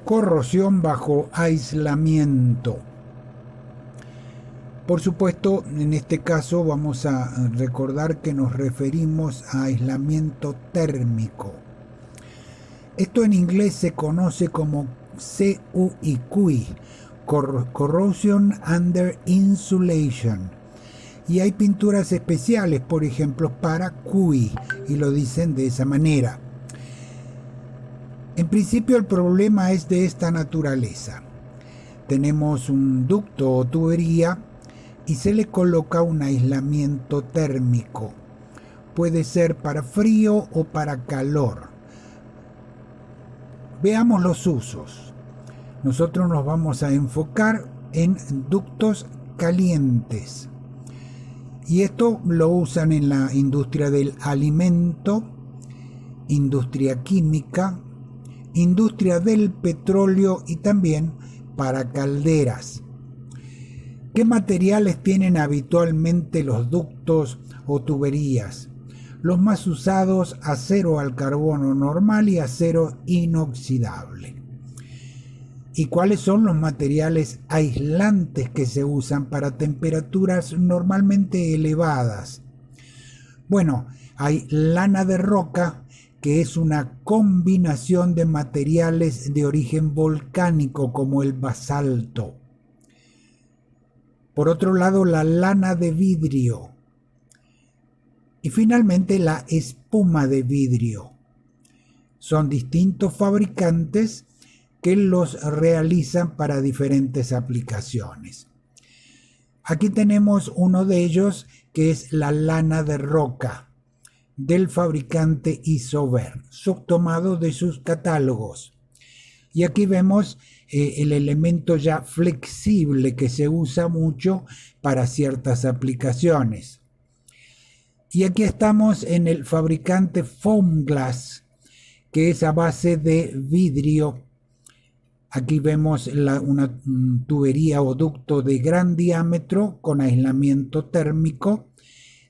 Corrosión bajo aislamiento. Por supuesto, en este caso vamos a recordar que nos referimos a aislamiento térmico. Esto en inglés se conoce como CUI, Corrosion Under Insulation. Y hay pinturas especiales, por ejemplo, para QI, y lo dicen de esa manera. En principio el problema es de esta naturaleza. Tenemos un ducto o tubería y se le coloca un aislamiento térmico. Puede ser para frío o para calor. Veamos los usos. Nosotros nos vamos a enfocar en ductos calientes. Y esto lo usan en la industria del alimento, industria química, industria del petróleo y también para calderas. ¿Qué materiales tienen habitualmente los ductos o tuberías? Los más usados: acero al carbono normal y acero inoxidable. ¿Y cuáles son los materiales aislantes que se usan para temperaturas normalmente elevadas? Bueno, hay lana de roca, que es una combinación de materiales de origen volcánico como el basalto. Por otro lado, la lana de vidrio. Y finalmente la espuma de vidrio. Son distintos fabricantes que los realizan para diferentes aplicaciones. Aquí tenemos uno de ellos, que es la lana de roca del fabricante Isover, tomado de sus catálogos. Y aquí vemos el elemento ya flexible que se usa mucho para ciertas aplicaciones. Y aquí estamos en el fabricante Foam Glass, que es a base de vidrio. Aquí vemos una tubería o ducto de gran diámetro con aislamiento térmico.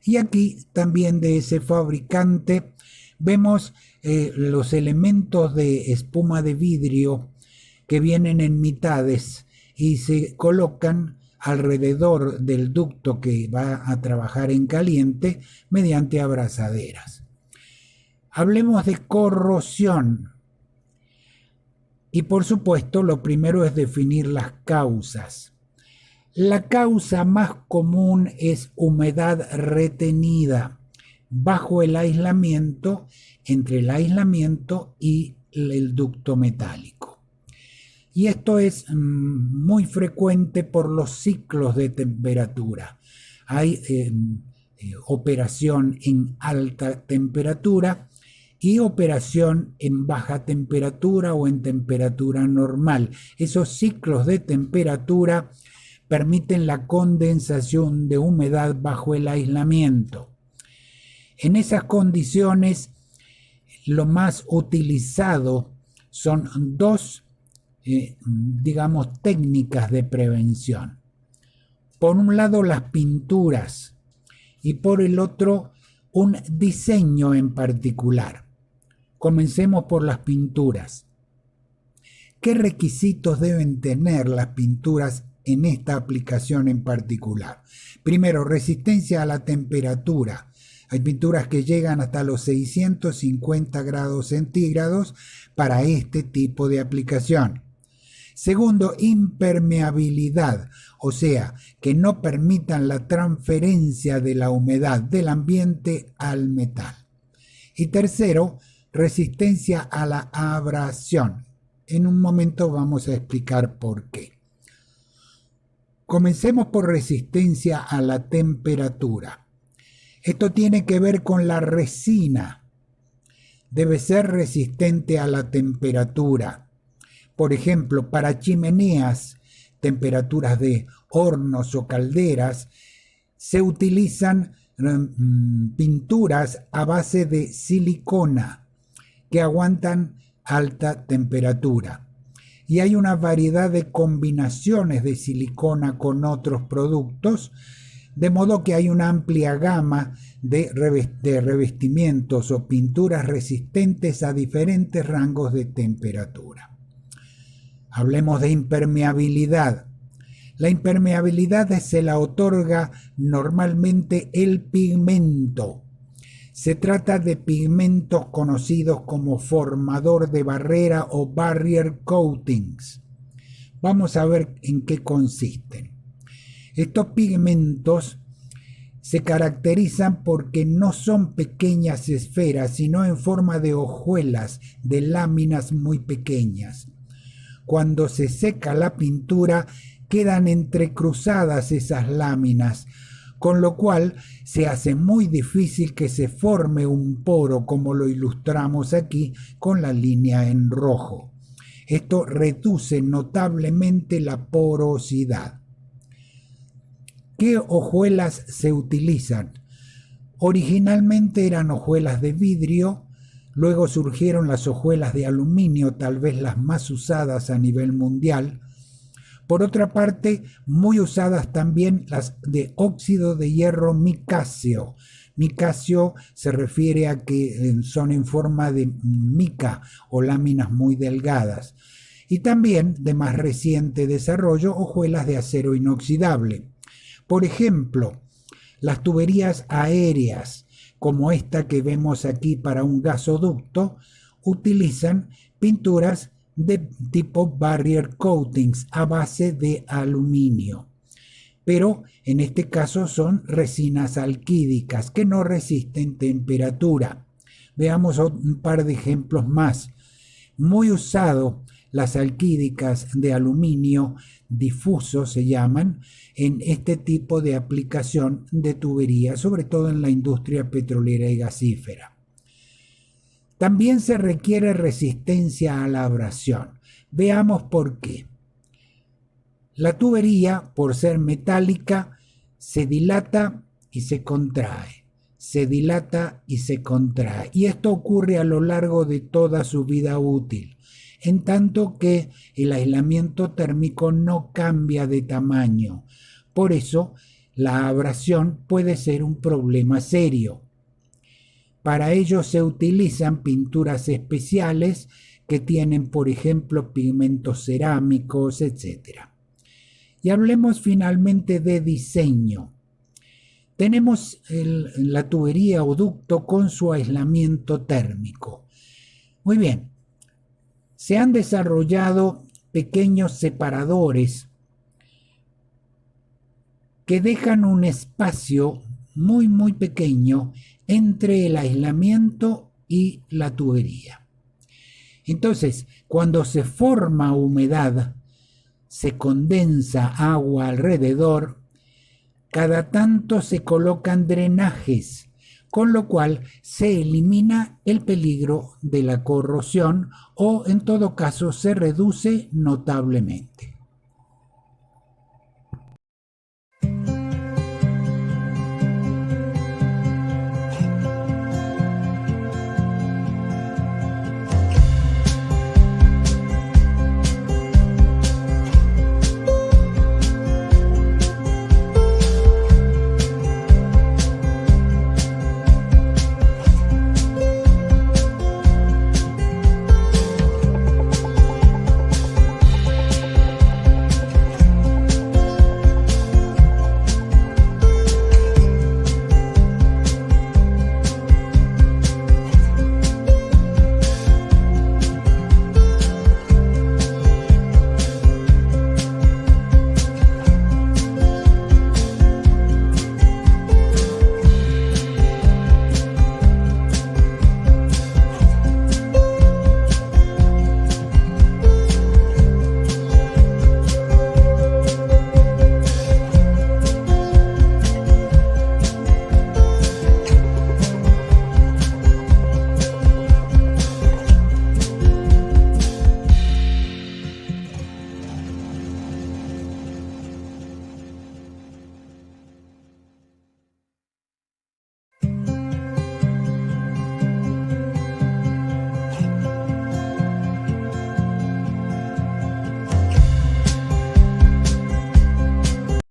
Y aquí también de ese fabricante vemos los elementos de espuma de vidrio que vienen en mitades y se colocan alrededor del ducto que va a trabajar en caliente mediante abrazaderas. Hablemos de corrosión. Y por supuesto, lo primero es definir las causas. La causa más común es humedad retenida bajo el aislamiento, entre el aislamiento y el ducto metálico. Y esto es muy frecuente por los ciclos de temperatura. Hay operación en alta temperatura y operación en baja temperatura o en temperatura normal. Esos ciclos de temperatura permiten la condensación de humedad bajo el aislamiento. En esas condiciones, lo más utilizado son dos, técnicas de prevención. Por un lado, las pinturas y por el otro, un diseño en particular. Comencemos por las pinturas. ¿Qué requisitos deben tener las pinturas en esta aplicación en particular? Primero, resistencia a la temperatura. Hay pinturas que llegan hasta los 650 grados centígrados para este tipo de aplicación. Segundo, impermeabilidad, o sea, que no permitan la transferencia de la humedad del ambiente al metal. Y tercero, resistencia a la abrasión. En un momento vamos a explicar por qué. Comencemos por resistencia a la temperatura. Esto tiene que ver con la resina. Debe ser resistente a la temperatura. Por ejemplo, para chimeneas, temperaturas de hornos o calderas, se utilizan pinturas a base de silicona que aguantan alta temperatura. Y hay una variedad de combinaciones de silicona con otros productos, de modo que hay una amplia gama de revestimientos o pinturas resistentes a diferentes rangos de temperatura. Hablemos de impermeabilidad. La impermeabilidad se la otorga normalmente el pigmento. Se trata de pigmentos conocidos como formador de barrera o barrier coatings. Vamos a ver en qué consisten. Estos pigmentos se caracterizan porque no son pequeñas esferas, sino en forma de hojuelas, de láminas muy pequeñas. Cuando se seca la pintura, quedan entrecruzadas esas láminas, con lo cual se hace muy difícil que se forme un poro, como lo ilustramos aquí con la línea en rojo. Esto reduce notablemente la porosidad. ¿Qué hojuelas se utilizan? Originalmente eran hojuelas de vidrio, luego surgieron las hojuelas de aluminio, tal vez las más usadas a nivel mundial. Por otra parte, muy usadas también las de óxido de hierro micáceo. Micáceo se refiere a que son en forma de mica o láminas muy delgadas. Y también, de más reciente desarrollo, hojuelas de acero inoxidable. Por ejemplo, las tuberías aéreas, como esta que vemos aquí para un gasoducto, utilizan pinturas de tipo barrier coatings a base de aluminio. Pero en este caso son resinas alquídicas que no resisten temperatura. Veamos un par de ejemplos más. Muy usado las alquídicas de aluminio difuso se llaman en este tipo de aplicación de tubería, sobre todo en la industria petrolera y gasífera. También se requiere resistencia a la abrasión. Veamos por qué. La tubería, por ser metálica, se dilata y se contrae. Se dilata y se contrae. Y esto ocurre a lo largo de toda su vida útil, en tanto que el aislamiento térmico no cambia de tamaño. Por eso, la abrasión puede ser un problema serio. Para ello se utilizan pinturas especiales que tienen, por ejemplo, pigmentos cerámicos, etc. Y hablemos finalmente de diseño. Tenemos la tubería o ducto con su aislamiento térmico. Muy bien, se han desarrollado pequeños separadores que dejan un espacio muy pequeño entre el aislamiento y la tubería. Entonces, cuando se forma humedad, se condensa agua alrededor, cada tanto se colocan drenajes, con lo cual se elimina el peligro de la corrosión o en todo caso se reduce notablemente.